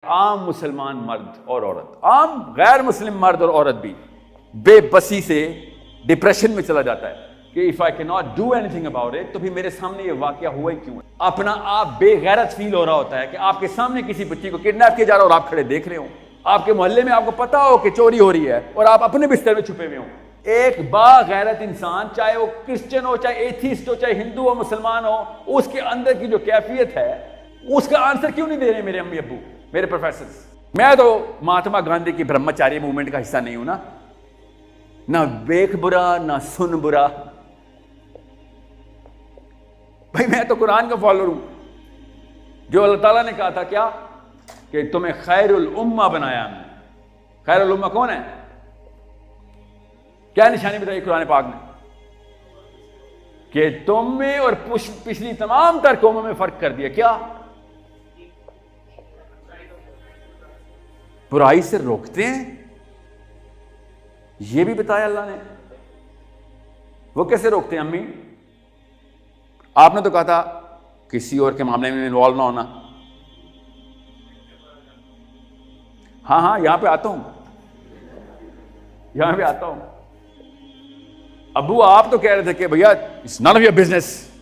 आम मुसलमान मर्द और औरत, आम गैर मुस्लिम मर्द और औरत भी बेबसी से डिप्रेशन में चला जाता है कि if I can not do anything about it, तो फिर मेरे सामने ये वाकया हुआ ही क्यों है। अपना आप बेगैरत फील हो रहा होता है कि आपके सामने किसी बच्ची को किडनैप किया जा रहा है और आप खड़े देख रहे हो, आपके मोहल्ले में आपको पता हो कि चोरी हो रही है और आप अपने बिस्तर में छुपे हुए हो। एक बागैरत इंसान, चाहे वो क्रिश्चियन हो, चाहे एथिस्ट हो, चाहे हिंदू हो, मुसलमान हो, उसके अंदर की जो कैफियत है उसका आंसर क्यों नहीं दे रहे मेरे अम्मी अब्बू, मेरे प्रोफेसर। मैं तो महात्मा गांधी की ब्रह्मचारी मूवमेंट का हिस्सा नहीं हूं ना देख बुरा ना सुन बुरा। भाई मैं तो कुरान का फॉलोअर हूं, जो अल्लाह ताला ने कहा था क्या कि तुम्हें खैरुल उम्मा बनाया हमने। खैरुल उम्मा कौन है? क्या निशानी बताई कुरान पाक ने कि तुम में और पिछली तमाम तर कौमों में फर्क कर दिया। क्या? बुराई से रोकते हैं, यह भी बताया अल्लाह ने। वो कैसे रोकते हैं? अम्मी आपने तो कहा था किसी और के मामले में इन्वॉल्व ना होना। हाँ हाँ यहां पे आता हूं, यहां पे आता हूं। अबू आप तो कह रहे थे कि भैया it's none of your business,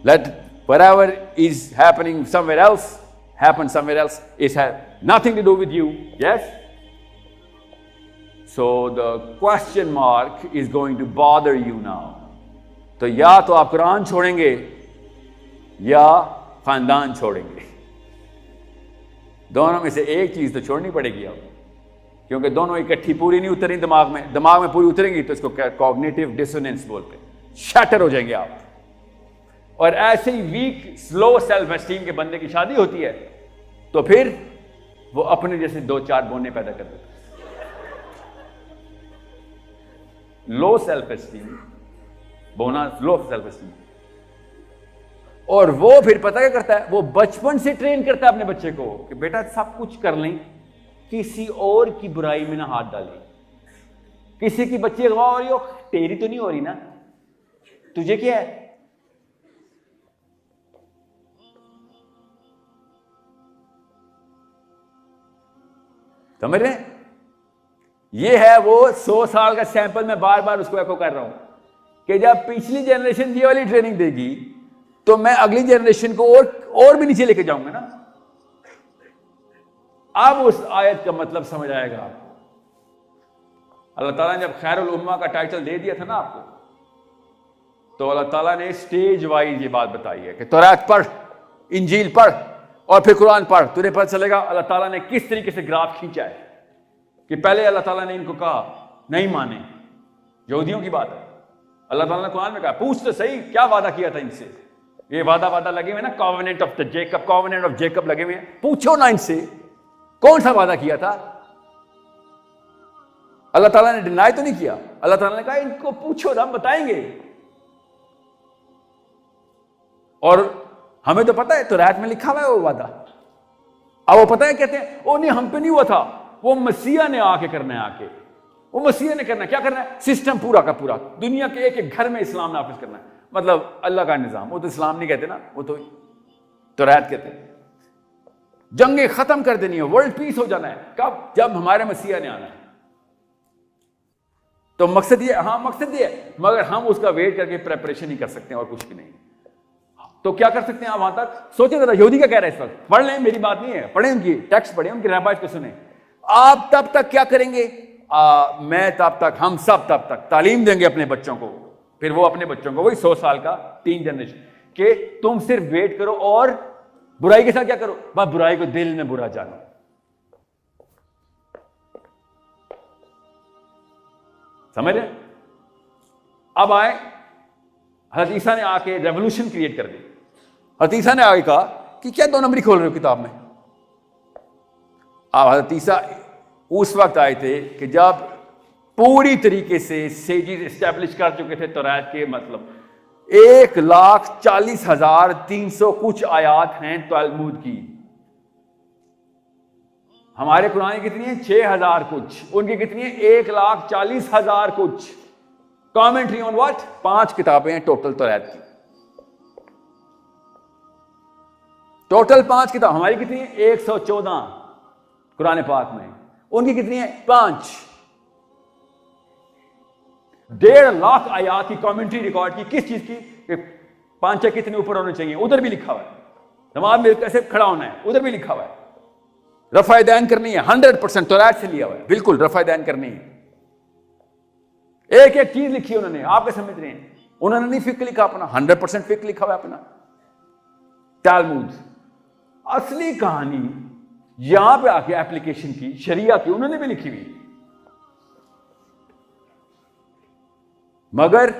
let whatever is happening somewhere else happen somewhere else, it has nothing to do with you. Yes, so the question mark is going to bother you now. तो या तो आप कुरान छोड़ेंगे या खानदान छोड़ेंगे, दोनों में से एक चीज तो छोड़नी पड़ेगी अब, क्योंकि दोनों इकट्ठी पूरी नहीं उतरी दिमाग में पूरी उतरेंगी तो इसको कॉग्निटिव डिसोनेंस बोलते हैं, शैटर हो जाएंगे आप। और ऐसे ही वीक स्लो सेल्फ एस्टीम के बंदे की शादी होती है तो फिर वो अपने जैसे दो चार बोने पैदा कर देता है। लो सेल्फ एस्टीम बोना, लो सेल्फ एस्टीम। और वो फिर पता क्या करता है, वो बचपन से ट्रेन करता है अपने बच्चे को कि बेटा सब कुछ कर लें, किसी और की बुराई में ना हाथ डालें। किसी की बच्ची अगवा हो रही हो, तेरी तो नहीं हो रही ना, तुझे क्या है? समझ रहे? ये है वो 100 साल का सैंपल। मैं बार बार उसको एको कर रहा हूं कि जब पिछली जनरेशन ये वाली ट्रेनिंग देगी तो मैं अगली जनरेशन को और भी नीचे लेके जाऊंगा ना। अब उस आयत का मतलब समझ आएगा आपको। अल्लाह ताला ने जब खैरुल उम्मा का टाइटल दे दिया था ना आपको, तो अल्लाह ताला ने स्टेज वाइज ये बात बताई है कि तौरात पढ़, इंजील पढ़ और फिर कुरान पढ़, तुझे पता चलेगा अल्लाह ताला ने किस तरीके से ग्राफ खींचा है। कि पहले अल्लाह ताला ने इनको कहा नहीं माने, यहूदियों की बात है। अल्लाह ताला ने कुरान में कहा पूछ तो सही क्या वादा किया था इनसे, ये वादा लगे हुए ना, covenant of the Jacob, covenant of Jacob लगे हुए हैं, पूछो ना इनसे कौन सा वादा किया था। अल्लाह ताला ने डिनाई तो नहीं किया, अल्लाह ताला ने कहा इनको पूछो ना, बताएंगे। और हमें तो पता है, तो रात में लिखा हुआ है वो वादा। अब वो पता है कहते हैं ओ नहीं हम पे नहीं हुआ था, वो मसीहा ने आके करना है, आके वो मसीहा ने करना है। क्या करना है? सिस्टम पूरा का पूरा दुनिया के एक एक घर में इस्लाम नाफिज करना है, मतलब अल्लाह का निजाम। वो तो इस्लाम नहीं कहते ना, वो तो रात कहते हैं। जंगें खत्म कर देनी है, वर्ल्ड पीस हो जाना है। कब? जब हमारे मसीहा ने आना है। तो मकसद ये, हाँ मकसद ये है, मगर हम उसका वेट करके प्रेपरेशन ही कर सकते हैं और कुछ भी नहीं। तो क्या कर सकते हैं आप? वहां तक सोचे जरा, यहूदी क्या कह रहे हैं इस वक्त? पढ़ लें, मेरी बात नहीं है, पढ़ें उनकी टेक्स्ट, पढ़ें उनकी रबायत को सुने। आप तब तक क्या करेंगे? मैं तब तक, हम सब तब तक तालीम देंगे अपने बच्चों को, फिर वो अपने बच्चों को, वही 100 साल का 3 जनरेशन के, तुम सिर्फ वेट करो और बुराई के साथ क्या करो? बस बुराई को दिल में बुरा जानो। समझ रहे? अब आए, हज़रत ईसा ने आके रेवोल्यूशन क्रिएट कर दी। हज़रत ईसा ने आगे कहा कि क्या 2 नंबरी खोल रहे हो किताब में? अब हज़रत ईसा उस वक्त आए थे कि जब पूरी तरीके से सेजिस एस्टैब्लिश कर चुके थे तौरात के, मतलब 1,40,300 कुछ आयात हैं तलमूद की। हमारे कुरान की कितनी है? 6,000 कुछ। उनकी कितनी है? 1,40,000 कुछ। Commentary on what? 5 किताबें हैं टोटल तौरात की। टोटल 5 किताब, हमारी कितनी है? 114। कुरान पाक में। उनकी कितनी है? 5। 1.5 लाख आयात की कमेंट्री रिकॉर्ड की। किस चीज की? कि 5 कितने ऊपर होने चाहिए, उधर भी लिखा हुआ है। नमाज में कैसे खड़ा होना है, उधर भी लिखा हुआ है। रफ़ा दैन करनी है, 100% तौरात से लिया हुआ है, बिल्कुल रफ़ा दैन करनी है। एक एक चीज लिखी है उन्होंने, आपके समझ रहे हैं। उन्होंने नहीं फिक्र लिखा अपना, 100% फिक्र लिखा हुआ है अपना। तालमुद असली कहानी यहां पे आके एप्लीकेशन की, शरिया की उन्होंने भी लिखी हुई। मगर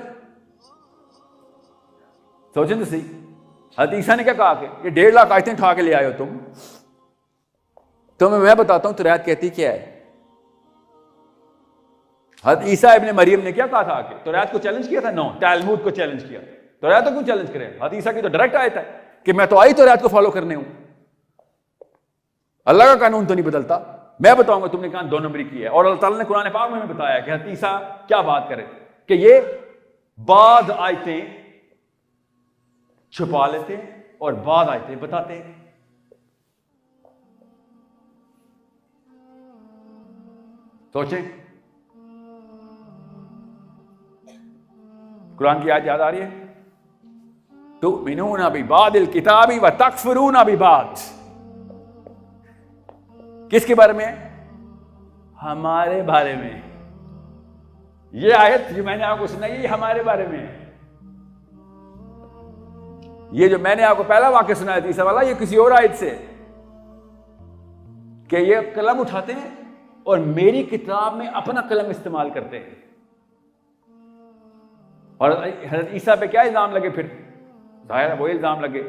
सोचें तो सही, हज़रत ईसा ने क्या कहा कि ये 1.5 लाख आयतें उठा के ले आए हो तुम। मैं बताता हूं तौरात कहती क्या है। हज़रत ईसा इब्ने मरियम ने क्या कहा था आके? तौरात को चैलेंज किया था? नो, तालमुद को चैलेंज किया। तौरात को क्यों चैलेंज करें? हज़रत ईसा की तो डायरेक्ट आयत है कि मैं तो आई तौरात को फॉलो करने हूं। अल्लाह का कानून तो नहीं बदलता। मैं बताऊंगा तुमने कहा 2 नंबरी की है। और अल्लाह ताला ने कुरान पाक में बताया कि हज़रत ईसा क्या बात करे कि ये बाद आयतें छुपा लेते और बाद आयतें बताते। सोचें, कुरान की आयत याद आ रही है? तुमिनूना बिबादिल किताबी व तकफुरूना बिबाद। किसके बारे में? हमारे बारे में। ये आयत जो मैंने आपको सुनाई, ये हमारे बारे में है। ये जो मैंने आपको पहला वाक्य सुनाया था ईसा वाला, ये किसी और आयत से कि ये कलम उठाते हैं और मेरी किताब में अपना कलम इस्तेमाल करते हैं। और हज़रत ईसा पे क्या इल्जाम लगे? फिर जाहिर है वो इल्जाम लगे,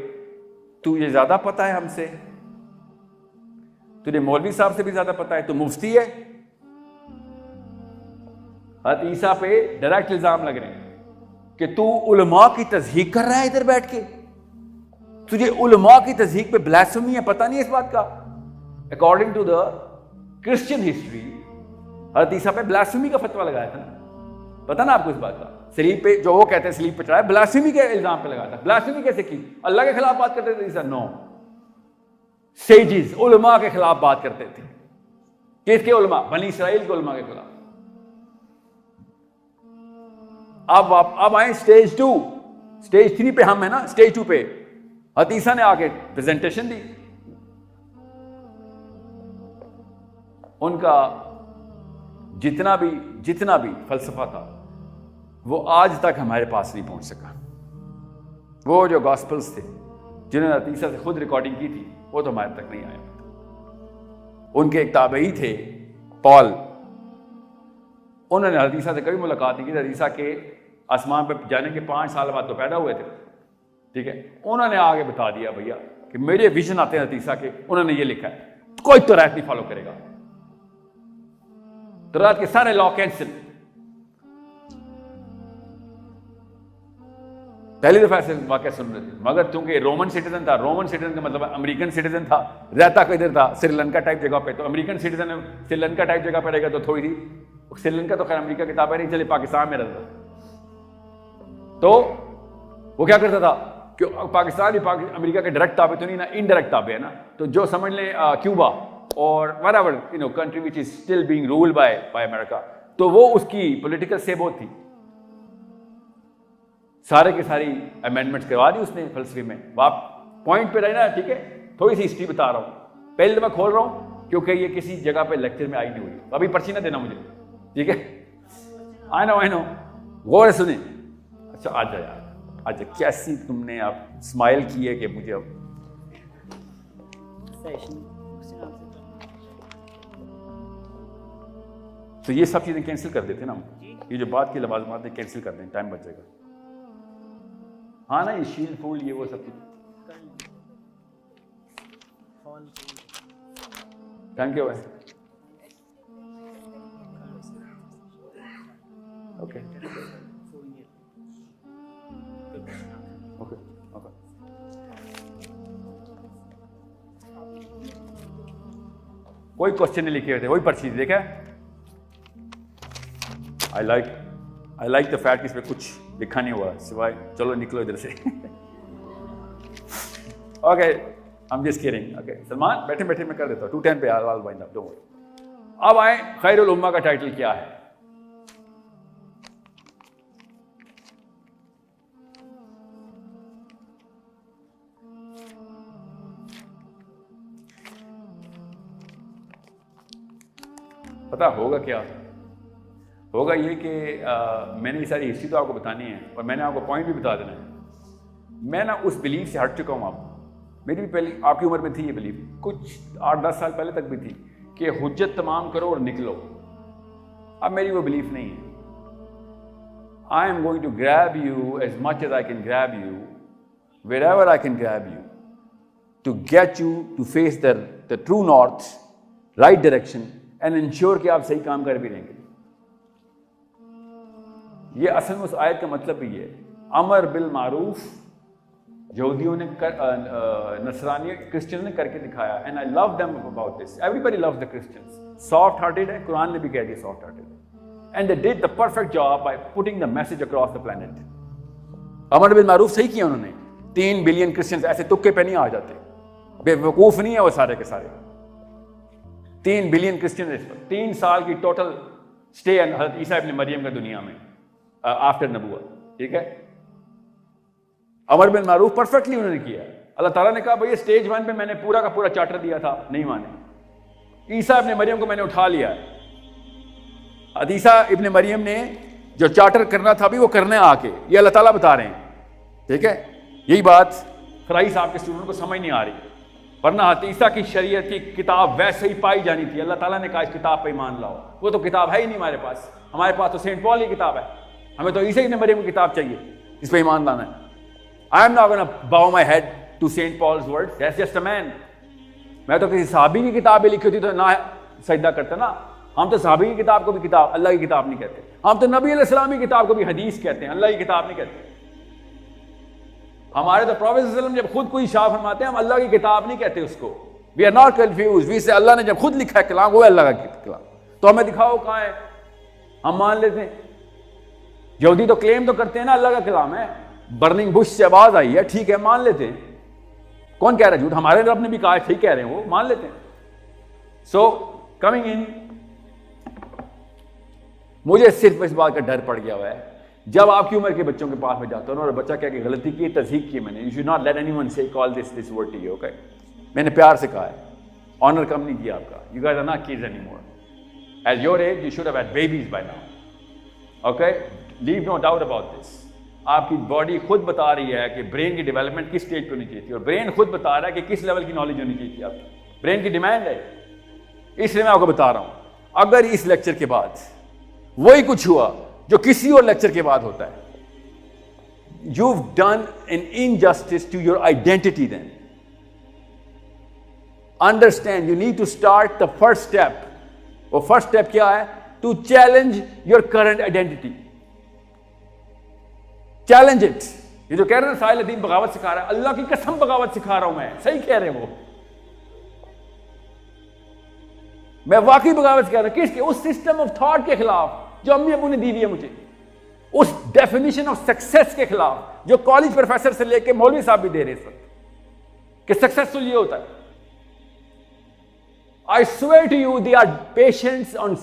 तू ये ज्यादा पता है हमसे, तुझे मौलवी साहब से भी ज्यादा पता है, तू मुफ्ती है। हज़रत ईसा पे डायरेक्ट इल्जाम लग रहे हैं कि तू उलमा की तज़हीक कर रहा है इधर बैठ के, तुझे उलमा की तज़हीक पे ब्लास्फेमी है, पता नहीं है इस बात का। According to the Christian history Hazrat Isa पे ब्लास्फेमी का फतवा लगाया था ना, पता ना आपको इस बात का। सलीब पे जो वो कहते हैं सलीब पे चढ़ाया, ब्लास्फेमी के इल्जाम पे लगाया था। ब्लास्फेमी कैसे की? अल्लाह के खिलाफ बात करते थे ईसा? नो, सेजिस उलमा के खिलाफ बात करते थे। किसके उलमा? बनी इसराइल के उलमा के खिलाफ। अब आए स्टेज 2, स्टेज 3 पे हम है ना। स्टेज 2 पे हज़रत ईसा ने आके प्रेजेंटेशन दी। उनका जितना भी फलसफा था वो आज तक हमारे पास नहीं पहुंच सका। वो जो गॉस्पेल्स थे जिन्होंने हज़रत ईसा से खुद रिकॉर्डिंग की थी, वो तो हमारे तक नहीं आया। उनके एक ताबई थे पॉल, उन्होंने हज़रत ईसा से कभी मुलाकात नहीं की। हज़रत ईसा के आसमान पर जाने के 5 साल बाद तो पैदा हुए थे, ठीक है। उन्होंने आगे बता दिया भैया कि मेरे विजन आते हैं हज़रत ईसा के, उन्होंने ये लिखा है कोई तौरात नहीं फॉलो करेगा, तौरात के सारे लॉ कैंसिल। पहली दफा ऐसे वाकया सुन रहे थे। मगर चूंकि रोमन सिटीजन था, रोमन सिटीजन का मतलब अमेरिकन सिटीजन था, रहता किधर था? श्रीलंका टाइप जगह पे। तो अमेरिकन सिटीजन श्रीलंका टाइप जगह पे रहेगा तो थोड़ी सी, श्रीलंका तो खैर अमेरिका की ताबे नहीं, चले पाकिस्तान में रहता। तो वो क्या करता था कि पाकिस्तान भी अमेरिका के डायरेक्ट ताबे तो नहीं ना, इनडायरेक्ट ताबे है ना। तो जो समझ लें क्यूबा और whatever country which is still being ruled by America, तो वो उसकी पॉलिटिकल सेबोत थी। सारे के सारी अमेंडमेंट्स करवा दी उसने फलसफे में। आप पॉइंट पे रहे ना, ठीक है। थोड़ी सी हिस्ट्री बता रहा हूं, पहले तो मैं खोल रहा हूं क्योंकि ये किसी जगह पे लेक्चर में आई नहीं हुई। अभी पर्ची ना देना मुझे, ठीक है। आई नो गौर से सुने। अच्छा आजा यार, आजा। कैसी तुमने आप स्माइल की है कि मुझे अब तो ये सब चीजें कैंसिल कर देते ना हम। ये जो बात की लवाज़मात कैंसिल कर दें, टाइम बच जाएगा। हाँ ना, ये शील फूल ये वो सब टाइम क्या हुआ है? Okay okay okay. कोई क्वेश्चन नहीं लिखे हुए थे, वही पर्ची देखा। आई लाइक द फैक्ट इसमें कुछ लिखा नहीं हुआ सिवाय चलो निकलो इधर से। Okay, I'm just kidding. Okay. Salman बैठे बैठे मैं कर देता हूँ 2:10 पे यार, I'll wind up, don't worry. अब आए खैरुल उम्मा का टाइटल क्या है? पता होगा क्या? होगा ये कि मैंने ये सारी हिस्ट्री तो आपको बतानी है और मैंने आपको पॉइंट भी बता देना है। मैं ना उस बिलीफ से हट चुका हूँ। आप मेरी भी पहले आपकी उम्र में थी ये बिलीफ, कुछ 8-10 साल पहले तक भी थी कि हुज्जत तमाम करो और निकलो। अब मेरी वो बिलीफ नहीं है। I am going to grab you as much as I can grab you, wherever I can grab you, to get you to face the true north, right direction, and ensure कि आप सही काम कर भी रहेंगे। ये असल में उस आयत का मतलब भी है, अमर बिल मारूफ यहूदियों ने नसरानी क्रिश्चियन ने करके दिखाया। And I love them about this. Everybody loves the Christians. Soft hearted है, कुरान ने भी कह दिया soft hearted. And they did the perfect job by putting the message across the planet. अमर बिल मारूफ सही किया उन्होंने। 3 बिलियन क्रिश्चियंस ऐसे तुक्के पे नहीं आ जाते, बेवकूफ नहीं है वो सारे के सारे। 3 बिलियन क्रिश्चियन 3 साल की टोटल स्टे हज़रत ईसा इब्न मरियम का दुनिया में आफ्टर नबुआ। ठीक है, अमर बिल मारूफ परफेक्टली उन्होंने किया। अल्लाह ताला ने कहा भैया स्टेज 1 पे मैंने पूरा का पूरा चार्टर दिया था, नहीं माने। ईसा इब्न मरियम को मैंने उठा लिया। ईसा इब्न मरियम ने जो चार्टर करना था अभी वो करने आके, ये अल्लाह ताला बता रहे हैं। ठीक है, यही बात फराई साहब के स्टूडेंट को समझ नहीं आ रही, वरना हज़रत ईसा की शरीयत की किताब वैसे ही पाई जानी थी। अल्लाह ताला ने कहा इस किताब पे ईमान लाओ, वो तो किताब है ही नहीं हमारे पास। हमारे पास तो सेंट पॉल की किताब है, हमें तो ईसा इब्न मरियम की किताब चाहिए, इस पे ईमान लाना है। I M not gonna bow my head to Saint Paul's words, that's just a man. मैं तो किसी सहाबी की किताबें लिखी होती तो ना सजदा करता ना। हम तो सहाबी की किताब को भी किताब, अल्लाह की किताब नहीं कहते। हम तो नबी अलैहिस्सलाम की किताब को भी हदीस कहते हैं, अल्लाह की किताब नहीं कहते। हमारे तो प्रॉफेट सल्लल्लाहु अलैहि वसल्लम जब खुद कोई इरशाद फरमाते हैं, हम अल्लाह की किताब नहीं कहते उसको। We are not confuse. We say Allah ने जब खुद लिखा है कलाम, वो है अल्लाह का कलाम, तो हमें दिखाओ कहाँ है, हम मान लेते हैं। यहूदी तो क्लेम तो करते हैं ना अल्लाह का कलाम है, बर्निंग बुश से आवाज आई है, ठीक है मान लेते हैं। कौन कह रहा है झूठ? हमारे रब ने भी कहा ठीक कह रहे हैं, वो मान लेते हैं। सो कमिंग इन, मुझे सिर्फ इस बात का डर पड़ गया हुआ है, जब आपकी उम्र के बच्चों के पास में जाता हूं और बच्चा कह के गलती की, तज़हीक की मैंने, you should not let anyone say call this word to you. Okay, मैंने प्यार से कहा है, ऑनर कम नहीं किया आपका। You guys are not kids anymore. At your age you should have had babies by now. Okay, leave no doubt about this. आपकी body खुद बता रही है कि ब्रेन की डेवलपमेंट किस स्टेज पर होनी चाहिए थी, और ब्रेन खुद बता रहा है कि किस लेवल की नॉलेज होनी चाहिए थी आपकी। ब्रेन की डिमांड है, इसलिए मैं आपको बता रहा हूं। अगर इस लेक्चर के बाद वही कुछ हुआ जो किसी और लेक्चर के बाद होता है, you've done an injustice to your identity then. Understand, you need to start the first step. वो first step क्या है? To challenge your current identity. Challenge it. ये जो कह रहे हैं साहिल बगावत सिखा रहा है, अल्लाह की कसम बगावत सिखा रहा हूं मैं, सही कह रहे हैं वो। मैं वाकई बगावत कह रहा हूं, किसके? उस सिस्टम ऑफ थॉट के खिलाफ जो अम्मी अबू ने दी है मुझे, उस डेफिनेशन ऑफ सक्सेस के खिलाफ जो कॉलेज प्रोफेसर से लेके मौलवी साहब भी दे रहे इस वक्त कि सक्सेसफुल ये होता है। I swear to you, they are patients in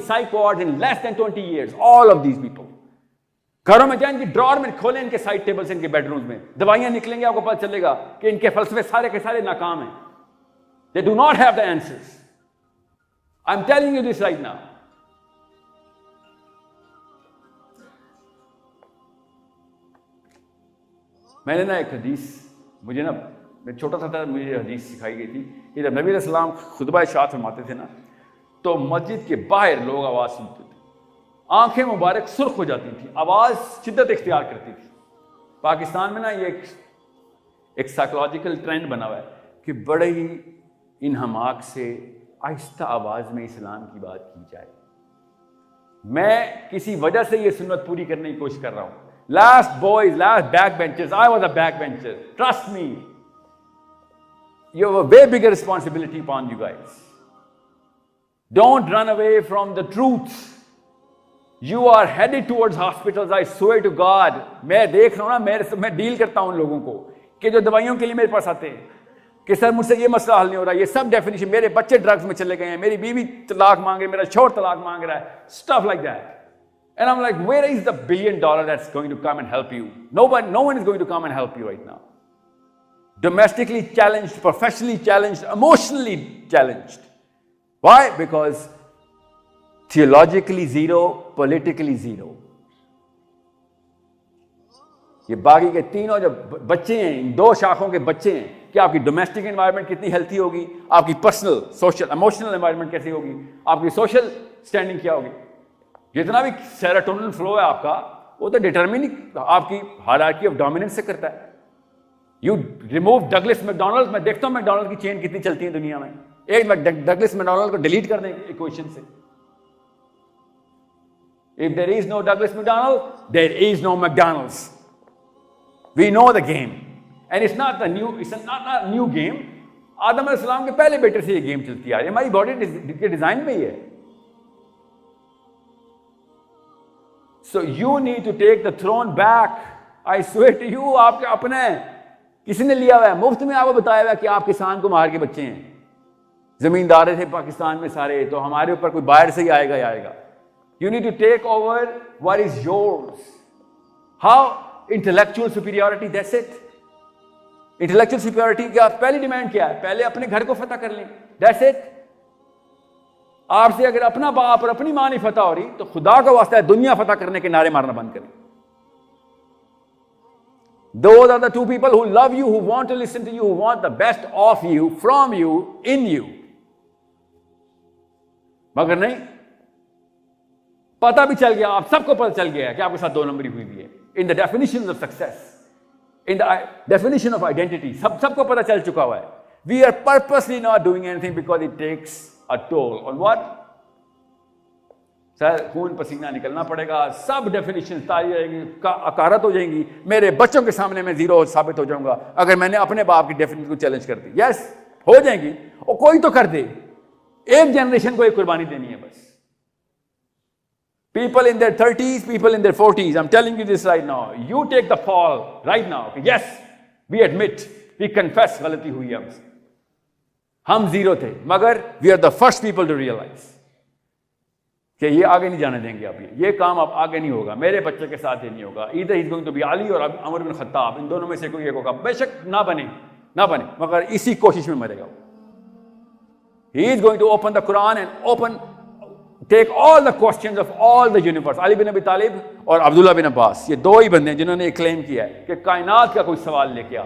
psych wards in less than 20 years. All of these people. घरों में जाए, इनकी ड्रॉर में खोलें, इनके साइड टेबल्स, इनके बेडरूम्स में दवाइयां निकलेंगे, आपको पता चलेगा कि इनके फलसफे सारे के सारे नाकाम हैं। They do not have the answers. I'm telling you this right now. मैंने ना एक हदीस, मुझे ना मैं छोटा सा था, मुझे हदीस सिखाई गई थी कि जब नबी अलैहिस्सलाम खुतबा इरशाद फरमाते थे ना, तो मस्जिद के बाहर लोग आवाज़ सुनते थे, आंखें मुबारक सुर्ख हो जाती थी, आवाज़ शिद्दत इख्तियार करती थी। पाकिस्तान में ना ये एक साइकोलॉजिकल ट्रेंड बना हुआ है कि बड़े ही इन्हमाक से आहिस्ता आवाज़ में इस्लाम की बात की जाए। मैं किसी वजह से ये सुन्नत पूरी करने की कोशिश कर रहा हूँ। Last boys, last backbenchers, I was a backbencher. Trust me. You have a way bigger responsibility upon you guys. Don't run away from the truth. You are headed towards hospitals, I swear to God. मैं देख रहा हूँ ना, मैं deal करता हूँ उन लोगों को कि जो दवाइयों के लिए मेरे पास आते हैं कि सर मुझसे ये मसला हल नहीं हो रहा, ये सब डेफिनेशन, मेरे बच्चे ड्रग्स में चले गए हैं, मेरी बीवी तलाक मांग रही है, मेरा शौहर तलाक मांग रहा है, stuff like that. And I'm like, where is the $1 billion that's going to come and help you? No one is going to come and help you right now. Domestically challenged, professionally challenged, emotionally challenged. Why? Because theologically zero, politically zero. ये बाकी के तीनों जो बच्चे हैं, इन दो शाखों के बच्चे हैं, कि आपकी डोमेस्टिक एनवायरनमेंट कितनी हेल्थी होगी, आपकी पर्सनल, सोशल, इमोशनल एनवायरनमेंट कैसी होगी, आपकी सोशल स्टैंडिंग क्या होगी. जितना भी सेरोटोनिन फ्लो है आपका, वो तो डिटरमिनिंग आपकी हायरार्की ऑफ डोमिनेंस से करता है. यू रिमूव डगलिस मैकडॉनल्ड, मैं देखता हूं मैकडॉनल्ड की चेन कितनी चलती है दुनिया में, एक डगलिस मैकडॉनल्ड को डिलीट कर दें इक्वेशन से. If there is no Douglas McDonald, there is no McDonald's. We know the game and it's not a new game. आदम अलैहिस्सलाम के पहले बेटे से ये गेम चलती आ रही है, हमारी बॉडी के डिजाइन में ही है. So you need to take the throne back. I swear to you, आपके अपने किसी ने लिया हुआ है, मुफ्त में आपको बताया हुआ है कि आप किसान को मार के बच्चे हैं. जमींदार थे पाकिस्तान में सारे, तो हमारे ऊपर कोई बाहर से ही आएगा ही आएगा. You need to take over what is yours. How? Intellectual superiority, that's it. Intellectual superiority की पहली डिमांड क्या है? पहले अपने घर को फतह कर लें, that's it. आपसे अगर अपना बाप और अपनी मां नहीं फतह हो रही, तो खुदा का वास्ता है दुनिया फतह करने के नारे मारना बंद करें. Those are the two people who love you, who want to listen to you, who want the best of you, from you, in you. मगर नहीं, पता भी चल गया, आप सबको पता चल गया कि आपके साथ दो नंबरी हुई भी है. In the definitions of success, in the definition of identity, सबको पता चल चुका हुआ है. We are purposely not doing anything because it takes a toll on what? Sir खून पसीना निकलना पड़ेगा, सब डेफिनेशन तारी रहेगी, अकारत हो जाएंगी, मेरे बच्चों के सामने मैं जीरो साबित हो जाऊंगा अगर मैंने अपने बाप की डेफिनेशन को चैलेंज कर दी. यस, हो जाएंगी, और कोई तो कर दे. एक जनरेशन को एक कुर्बानी देनी है बस. People in their 30s, people in their 40s, I'm telling you this right now. You take the fall right now. Yes, we admit, we confess गलती हुई है हमसे. हम जीरो थे, मगर we are the first people to realize कि ये आगे नहीं जाने देंगे. अब ये काम अब आगे नहीं होगा, मेरे बच्चे के साथ ये नहीं होगा. Either he's going to be Ali और उमर बिन खत्ताब, इन दोनों में से कोई एक होगा. बेशक ना बने, मगर इसी कोशिश में मरेगा. He is going to open the Quran and take all the questions of all the universe. Ali bin Abi Talib और अब्दुल्ला बिन अब्बास, ये दो ही बंदे हैं जिन्होंने क्लेम किया है कि कायनात का कोई सवाल लेके आ.